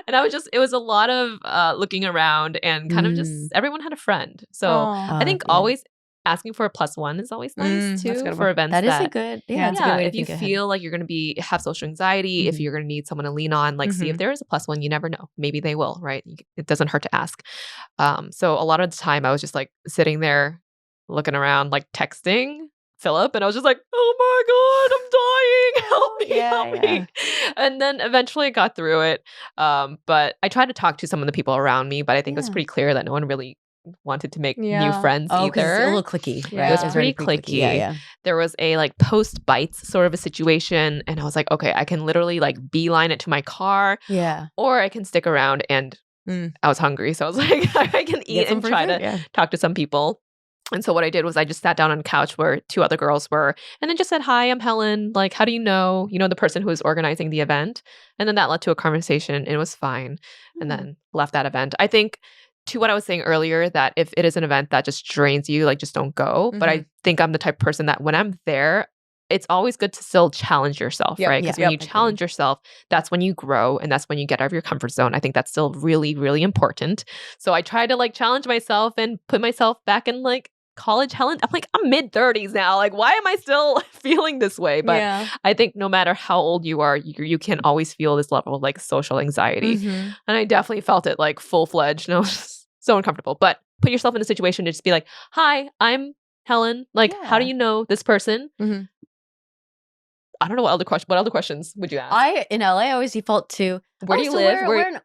And I was it was a lot of looking around and kind of just everyone had a friend. So Aw. I think Yeah. always asking for a +1 is always nice That's a too good for one. events That is a good, that's a good way to if you think ahead. feel like you're going to have social anxiety, if Mhm. you're going to need someone to lean on, like see if there is a +1. You never know. Maybe they will, right? It doesn't hurt to ask. So a lot of the time I was just like sitting there looking around, like texting Philip, and I was just like, oh my God, I'm dying. Help me, Yeah, help yeah. me. And then eventually I got through it. But I tried to talk to some of the people around me, but I think it was Yeah. pretty clear that no one really wanted to make new Yeah. friends Oh, because it's a either. little clicky, Yeah. right? It was It's pretty already clicky. Yeah, yeah. There was a like post bites sort of a situation, and I was like, okay, I can literally like beeline it to my car, Yeah. or I can stick around. And I was hungry, so I was like, I can eat Get some and free try food, to yeah. talk to some people. And so what I did was I just sat down on a couch where 2 other girls were, and then just said, hi, I'm Helen. Like, how do you know? The person who was organizing the event. And then that led to a conversation, and it was fine. And then left that event. I think, to what I was saying earlier, that if it is an event that just drains you, like, just don't go. But I think I'm the type of person that when I'm there, it's always good to still challenge yourself, Yep, right? Because yeah, when you agreed. challenge yourself, that's when you grow, and that's when you get out of your comfort zone. I think that's still really, really important. So I try to like challenge myself and put myself back in like college Helen. I'm like, I'm mid-30s now. Like, why am I still feeling this way? But Yeah. I think no matter how old you are, you can always feel this level of like social anxiety. Mhm. And I definitely felt it like full-fledged. So uncomfortable. But put yourself in a situation to just be like, hi, I'm Helen. Like, how do Yeah. you know this person? Mhm. I don't know what other questions would you ask? In LA, I always default to Where do you live?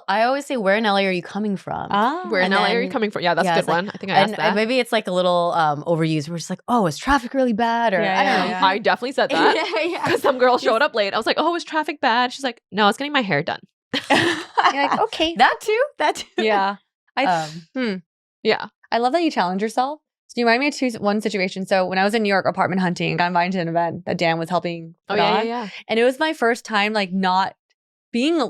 I always say, where in LA are you coming from? Where in And LA are you then- coming from? Yeah, that's yeah, a it's good like- one. I think I asked that. maybe it's like a little overused. We're just like, oh, is traffic really bad? Or Yeah, I don't yeah, know. yeah. I definitely said that. yeah. Because some girl showed up late. I was like, oh, is traffic bad? She's like, no, I was getting my hair done. You're like, okay. That too. Yeah. Yeah. I love that you challenge yourself. So you remind me of one situation. So when I was in New York apartment hunting, I got invited to an event that Dan was helping put on. Yeah. And it was my first time like not being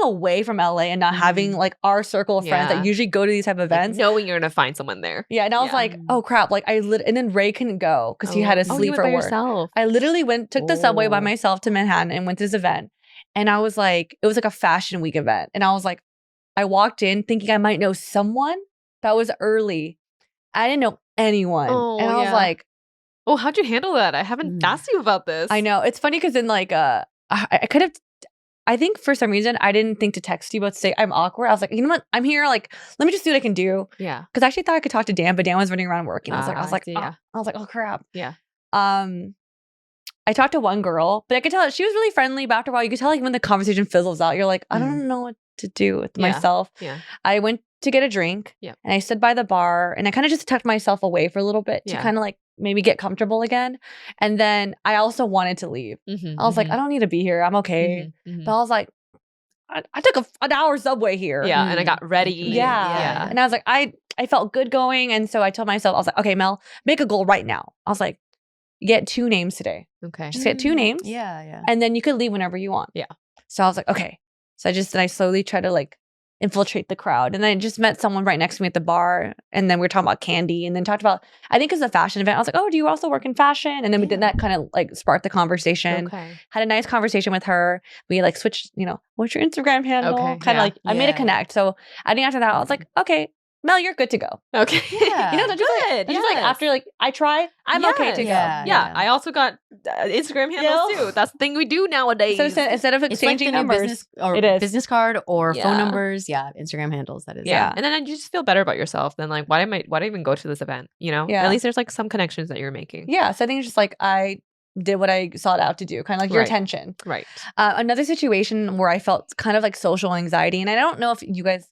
away from LA and not having like our circle of friends Yeah. that usually go to these type of Like, events. knowing you're going to find someone there. Yeah. And I was like, oh crap. Like and then Ray couldn't go because he had to you sleep went for by work. yourself. I literally took the subway by Oh. myself to Manhattan and went to this event. And I was like, it was like a fashion week event. And I was like, I walked in thinking I might know someone that was early. I didn't know anyone. Oh, and I was yeah. like, Oh, how'd you handle that? I haven't asked you about this. I know. It's funny because in like, I could have, I think for some reason, I didn't think to text you, but to say I'm awkward. I was like, you know what? I'm here. Like, let me just see what I can do. Yeah. Because I actually thought I could talk to Dan, but Dan was running around working. I was like, yeah. oh crap. Yeah. I talked to one girl, but I could tell that she was really friendly. But after a while, you could tell like when the conversation fizzles out, you're like, I don't know what to do with myself. Yeah. I went to get a drink and I stood by the bar and I kind of just tucked myself away for a little bit to kind of like maybe get comfortable again. And then I also wanted to leave. I was like, I don't need to be here. I'm okay. But I was like, I took an hour subway here. Yeah. And I got ready. Yeah. And I was like, I felt good going. And so I told myself, I was like, okay, Mel, make a goal right now. I was like, get 2 names today. Okay. Just get 2 names. Yeah. And then you could leave whenever you want. Yeah. So I was like, okay. So I slowly tried to like infiltrate the crowd. And then I just met someone right next to me at the bar. And then we were talking about candy and then talked about, I think it was a fashion event. I was like, oh, do you also work in fashion? And then we did that kind of like sparked the conversation. Okay. Had a nice conversation with her. We like switched, what's your Instagram handle? Okay, Kind of like, I made a connect. So I think after that, I was like, okay, Mel, you're good to go. Okay. Yeah. You know, they're just like, Good, they're just like after like I try, I'm okay to go. Yeah. Yeah, I also got Instagram handles too. That's the thing we do nowadays. Instead of It's like exchanging the new numbers, business or it is. business card or Yeah. phone numbers. Yeah, Instagram handles. That is. Yeah. And then you just feel better about yourself. Then like, why do I even go to this event? You know, Yeah. at least there's like some connections that you're making. Yeah. So I think it's just like I did what I sought out to do, kind of like your Right. attention. Right. Another situation where I felt kind of like social anxiety, and I don't know if you guys,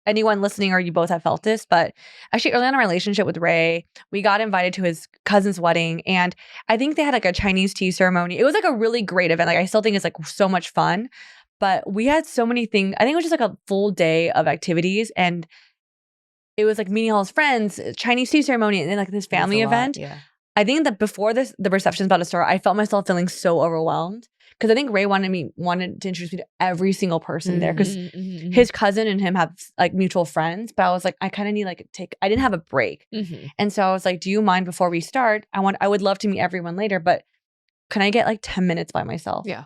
anyone listening, or you both have felt this, but actually early on in our relationship with Ray, we got invited to his cousin's wedding, and I think they had like a Chinese tea ceremony. It was like a really great event. Like I still think it's like so much fun, but we had so many things. I think it was just like a full day of activities, and it was like meeting all his friends, Chinese tea ceremony, and then like this family event. Yeah. I think that before the reception's about to start, I felt myself feeling so overwhelmed because I think Ray wanted to introduce me to every single person there because his cousin and him have like mutual friends. But I was like, I kind of need like I didn't have a break, and so I was like, do you mind before we start? I would love to meet everyone later, but can I get like 10 minutes by myself? Yeah.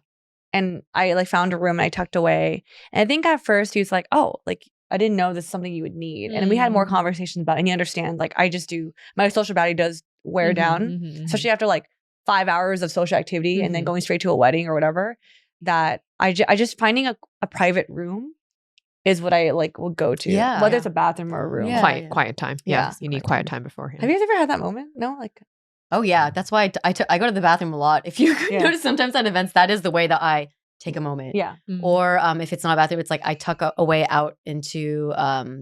And I like found a room and I tucked away. And I think at first he was like, oh, like I didn't know this is something you would need. And we had more conversations about it. And he understands, like I just do, my social battery does wear down, especially after like 5 hours of social activity and then going straight to a wedding or whatever, that I just finding a private room is what I like will go to. Yeah. Whether it's a bathroom or a room. Yeah. Quiet time. Yeah. Yes, you need quiet time beforehand. Have you guys ever had that moment? No? Like, Oh yeah, that's why I go to the bathroom a lot. If you Yeah. notice, sometimes at events, that is the way that I take a moment. yeah. Or if it's not a bathroom, it's like I tuck a way out into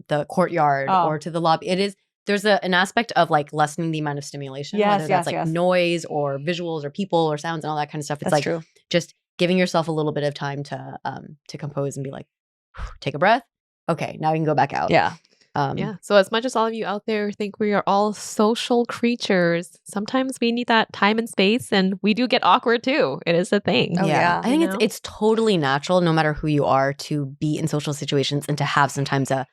the courtyard or to the lobby. It is there's an aspect of like lessening the amount of stimulation, Yes, whether that's yes, like yes. noise or visuals or people or sounds and all that kind of stuff. It's That's like true. just giving yourself a little bit of time to compose and be like, take a breath. Okay, now we can go back out. Yeah. Yeah. So as much as all of you out there think we are all social creatures, sometimes we need that time and space, and we do get awkward too. It is a thing. Oh, yeah. I think You know? it's totally natural, no matter who you are, to be in social situations and to have sometimes I'm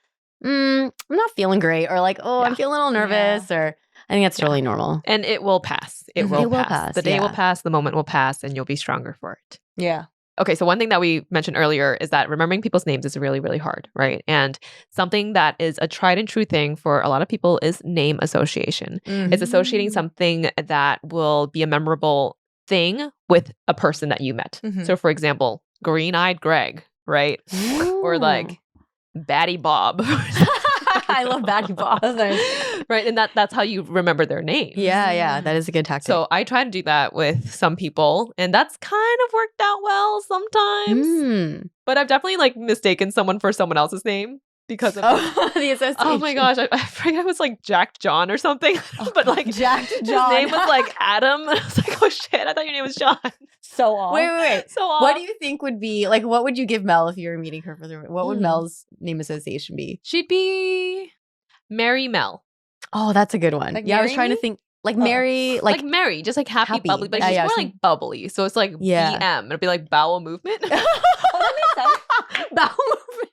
not feeling great, or like, oh, I'm Yeah. feeling a little nervous, or I think that's totally normal. And it will pass. It will pass. The day will pass. The moment will pass, and you'll be stronger for it. Yeah. Okay, so one thing that we mentioned earlier is that remembering people's names is really, really hard, right? And something that is a tried and true thing for a lot of people is name association. It's associating something that will be a memorable thing with a person that you met. So, for example, green-eyed Greg, right? Or like Batty Bob. I love Batty Bob. That's nice. Right? And that's how you remember their name. Yeah, that is a good tactic. So I try to do that with some people, and that's kind of worked out well sometimes. But I've definitely like mistaken someone for someone else's name because of the association. oh my gosh, I forget it was like Jack John or something. But like Jack his John. name was like Adam. And I was like, oh shit, I thought your name was John. So off. Wait. So off. What do you think would be like? What would you give Mel if you were meeting her for the? What would Mel's name association be? She'd be Mary Mel. Oh, that's a good one. Like Yeah, I was Mary trying to Me? think like Mary, Like Mary, just like happy, bubbly. But she's more like bubbly. So it's like Yeah. BM. It'd be like bowel movement. Oh, that makes sense. bowel movement.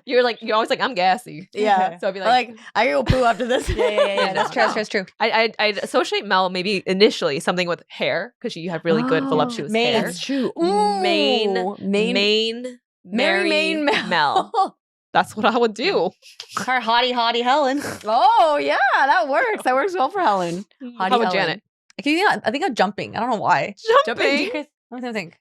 You're always like, I'm gassy. Yeah. So I'd be like I gotta go poo after this. Yeah. That's true. That's true. I'd associate Mel maybe initially something with hair because she had really good voluptuous mane. hair. That's true. Main Mary Mel. That's what I would do. Her hottie Helen. Oh yeah, that works. That works well for Helen. How about Helen. Janet? I think I'm jumping. I don't know why. Jumping. Let me think.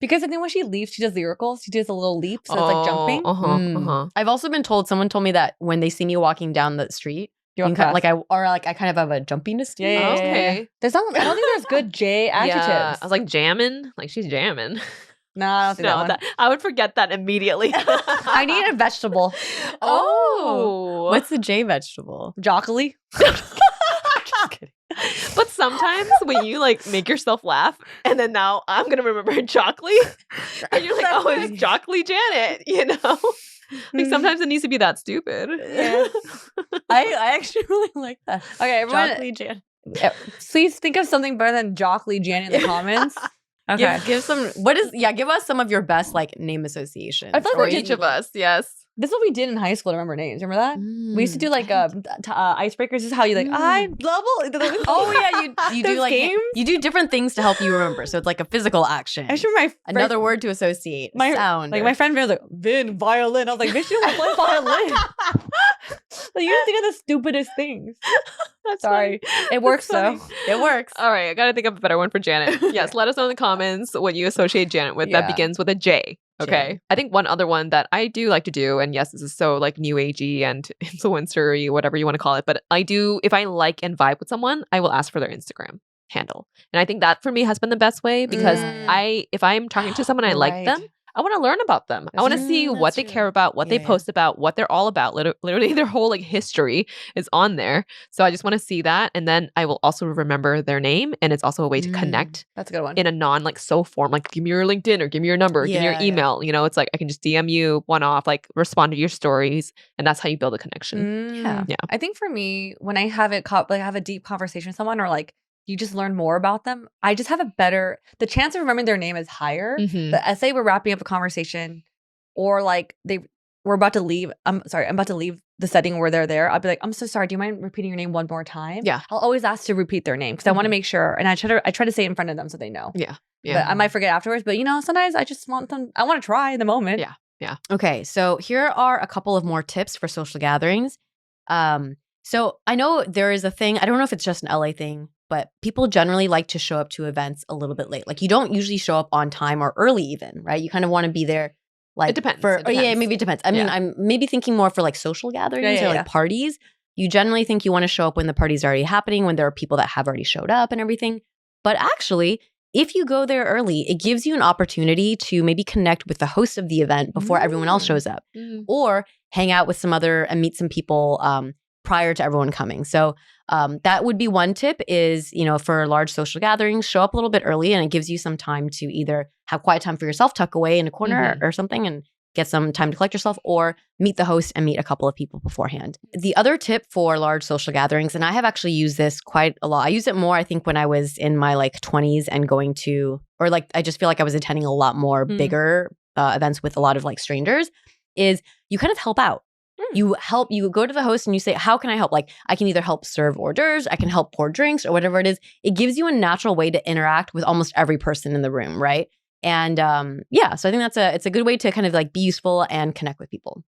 Because I think when she leaps, she does lyricals. She does a little leap, so it's like jumping. I've also been told. Someone told me that when they see me walking down the street, You're you kind of, I kind of have a jumpiness. To me. Yeah. Okay. There's not. I don't think there's good J adjectives. Yeah. I was like jamming. Like she's jamming. No, I don't think that one. I would forget that immediately. I need a vegetable. Oh. What's the J vegetable? Broccoli. Just kidding. But sometimes when you like make yourself laugh, and then now I'm gonna remember Jockly, and you're like, oh, it's Jockly Janet, you know? Like sometimes it needs to be that stupid. Yeah. I actually really like that. Okay, everyone, Jockly Janet. please think of something better than Jockly Janet in the comments. Okay. Give us some of your best like name associations. I feel like For we're each of us, yes. This is what we did in high school to remember names. Remember that? We used to do like icebreakers. This is how you like, I double. Oh yeah, you do Those like games? you do different things to help you remember. So it's like a physical action. I remember Another word to associate. Sound. Like my friend Vin was like, Vin, violin. I was like, bitch, you don't play violin. Like, you think of the stupidest things. That's Sorry. It works funny. though. It works. All right, I got to think of a better one for Janet. Yes, let us know in the comments what you associate Janet with that Yeah. begins with a J. Okay. J. I think one other one that I do like to do, and yes, this is so like new agey and influencer-y, whatever you want to call it, but I do, if I like and vibe with someone, I will ask for their Instagram handle. And I think that for me has been the best way because if I'm talking to someone, I like them, I want to learn about them. I want to see what they care about, what they post about, what they're all about. Literally their whole like history is on there. So I just want to see that. And then I will also remember their name. And it's also a way to connect That's a good one. in a non like so form, like give me your LinkedIn or give me your number, give me your email. You know, it's like I can just DM you one off, like respond to your stories. And that's how you build a connection. Yeah. I think for me, when I have I have a deep conversation with someone or like you just learn more about them, I just have the chance of remembering their name is higher. But as say we're wrapping up a conversation or like we're about to leave. I'm about to leave the setting where they're there. I'll be like, I'm so sorry. Do you mind repeating your name one more time? Yeah. I'll always ask to repeat their name because I want to make sure. And I try to say it in front of them so they know. Yeah. But I might forget afterwards. But you know, sometimes I just want them, I want to try in the moment. Yeah. Yeah. Okay, so here are a couple of more tips for social gatherings. So I know there is a thing, I don't know if it's just an LA thing, but people generally like to show up to events a little bit late. Like you don't usually show up on time or early even, right? You kind of want to be there like It depends. Oh yeah, maybe it depends. I mean, I'm maybe thinking more for like social gatherings or like parties. You generally think you want to show up when the party's already happening, when there are people that have already showed up and everything. But actually, if you go there early, it gives you an opportunity to maybe connect with the host of the event before everyone else shows up, or hang out with some other and meet some people prior to everyone coming. So that would be one tip is, you know, for large social gatherings, show up a little bit early and it gives you some time to either have quiet time for yourself, tuck away in a corner or something and get some time to collect yourself, or meet the host and meet a couple of people beforehand. The other tip for large social gatherings, and I have actually used this quite a lot. I used it more, I think, when I was in my like 20s and going to, or like, I just feel like I was attending a lot more bigger events with a lot of like strangers, is you kind of help out. You go to the host and you say, how can I help? Like, I can either help serve hors d'oeuvres, I can help pour drinks or whatever it is. It gives you a natural way to interact with almost every person in the room, right? And so I think it's a good way to kind of like be useful and connect with people.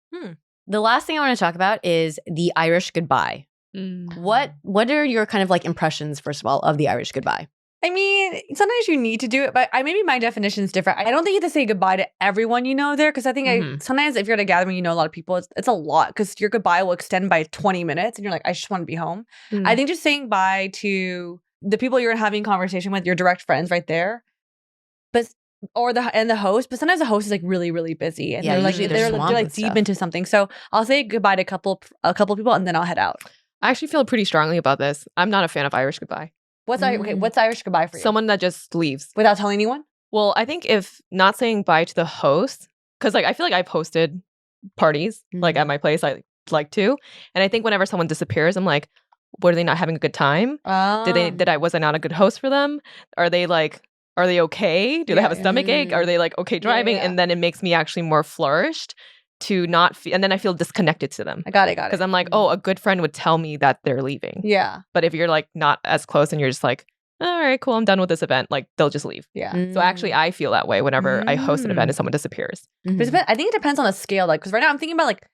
The last thing I want to talk about is the Irish goodbye. What are your kind of like impressions, first of all, of the Irish goodbye? I mean, sometimes you need to do it, but maybe my definition is different. I don't think you have to say goodbye to everyone you know there, because I think sometimes if you're at a gathering, you know a lot of people, it's a lot, because your goodbye will extend by 20 minutes, and you're like, I just want to be home. I think just saying bye to the people you're having conversation with, your direct friends right there, the host, but sometimes the host is like really, really busy, and they're like deep into something. So I'll say goodbye to a couple people, and then I'll head out. I actually feel pretty strongly about this. I'm not a fan of Irish goodbye. What's Irish goodbye for you? Someone that just leaves without telling anyone? Well, I think if not saying bye to the host, because like I feel like I've hosted parties like at my place, I like to, and I think whenever someone disappears, I'm like, were they not having a good time? Was I not a good host for them? Are they okay? Do they have a stomach ache? Are they like okay driving? And then it makes me actually more flourished to not feel, and then I feel disconnected to them. I got it. Because I'm like, oh, a good friend would tell me that they're leaving. Yeah. But if you're like not as close and you're just like, all right, cool, I'm done with this event, like they'll just leave. Yeah. So actually I feel that way whenever I host an event and someone disappears. But I think it depends on the scale, like, because right now I'm thinking about like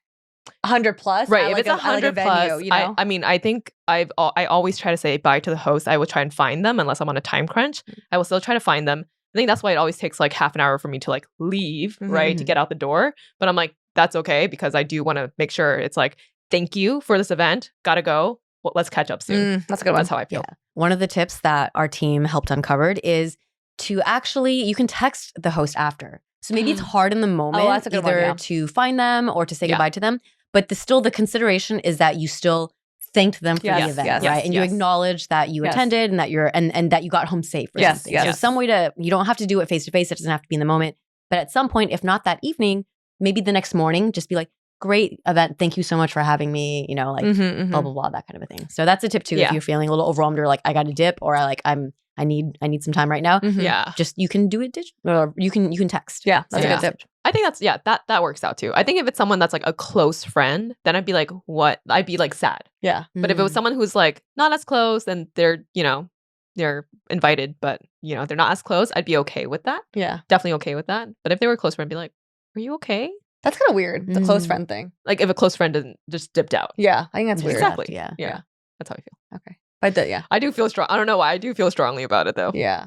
100 plus. Right. If it's 100 plus, venue, you know? I think I always try to say bye to the host. I will try and find them unless I'm on a time crunch. I will still try to find them. I think that's why it always takes like half an hour for me to like leave, right, to get out the door. But I'm like, that's okay, because I do want to make sure it's like, thank you for this event. Gotta go. Well, let's catch up soon. That's a good one. That's how I feel. Yeah. One of the tips that our team helped uncovered is to actually, you can text the host after. So maybe it's hard in the moment either to find them or to say goodbye to them. But the consideration is that you still thanked them for the event, right? And you acknowledge that you attended and that you're and that you got home safe or something. So some way you don't have to do it face to face. It doesn't have to be in the moment. But at some point, if not that evening, maybe the next morning, just be like, great event. Thank you so much for having me. You know, like blah blah blah, that kind of a thing. So that's a tip too. Yeah. If you're feeling a little overwhelmed or like I got to dip or I need some time right now. Yeah. Just you can do it or you can text. Yeah, that's Yeah. a good tip. I think that's that works out too. I think if it's someone that's like a close friend, then I'd be like, what? I'd be like sad. Yeah. But if it was someone who's like not as close and they're, you know, they're invited, but you know, they're not as close, I'd be okay with that. Yeah. Definitely okay with that. But if they were a close friend, I'd be like, are you okay? That's kind of weird, the close friend thing. Like if a close friend didn't just dipped out. Yeah, I think that's weird. Exactly. Yeah. Yeah. That's how I feel. Okay. But yeah. I do feel strong. I don't know why. I do feel strongly about it though. Yeah.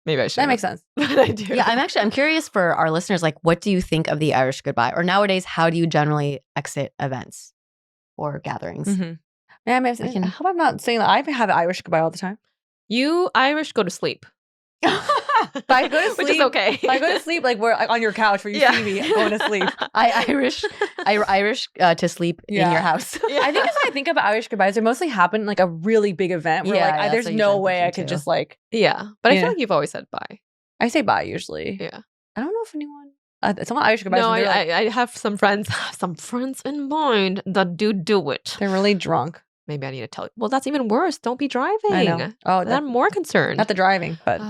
Maybe I should. That makes sense. But I do. Yeah, I'm curious for our listeners, like, what do you think of the Irish goodbye? Or nowadays, how do you generally exit events or gatherings? Mhm. Yeah, I mean, how about not saying that I have Irish goodbye all the time? You Irish go to sleep. But I go to sleep. Which is okay. I go to sleep like we're on your couch where you see me going to sleep. I Irish to sleep in your house. Yeah. I think as I think about Irish goodbyes, they mostly happen in like a really big event where like that's there's what you no said way I thinking could too. just like. Yeah. But I Yeah. feel like you've always said bye. I say bye usually. Yeah. I don't know if anyone. Someone Irish goodbyes. No, and they're, like, I have some friends in mind that do it. they're really drunk. Maybe I need to tell you. Well, that's even worse. Don't be driving. I know. Oh, Then I'm more concerned. not the driving, but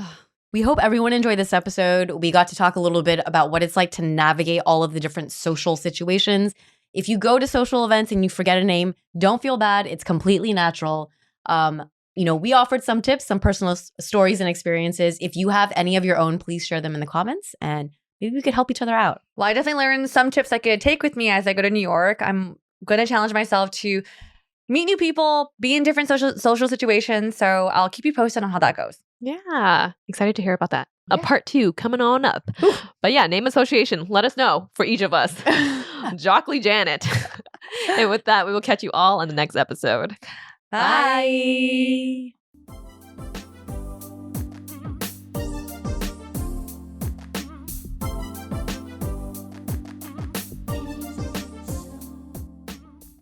We hope everyone enjoyed this episode. We got to talk a little bit about what it's like to navigate all of the different social situations. If you go to social events and you forget a name, don't feel bad. It's completely natural. You know, we offered some tips, some personal stories and experiences. If you have any of your own, please share them in the comments and maybe we could help each other out. well, I definitely learned some tips I could take with me as I go to New York. I'm going to challenge myself to meet new people, be in different social situations. So I'll keep you posted on how that goes. Yeah. Excited to hear about that. A Yeah. part 2 coming on up. But yeah, name association. Let us know for each of us. Jockly Janet. And with that, we will catch you all on the next episode. Bye.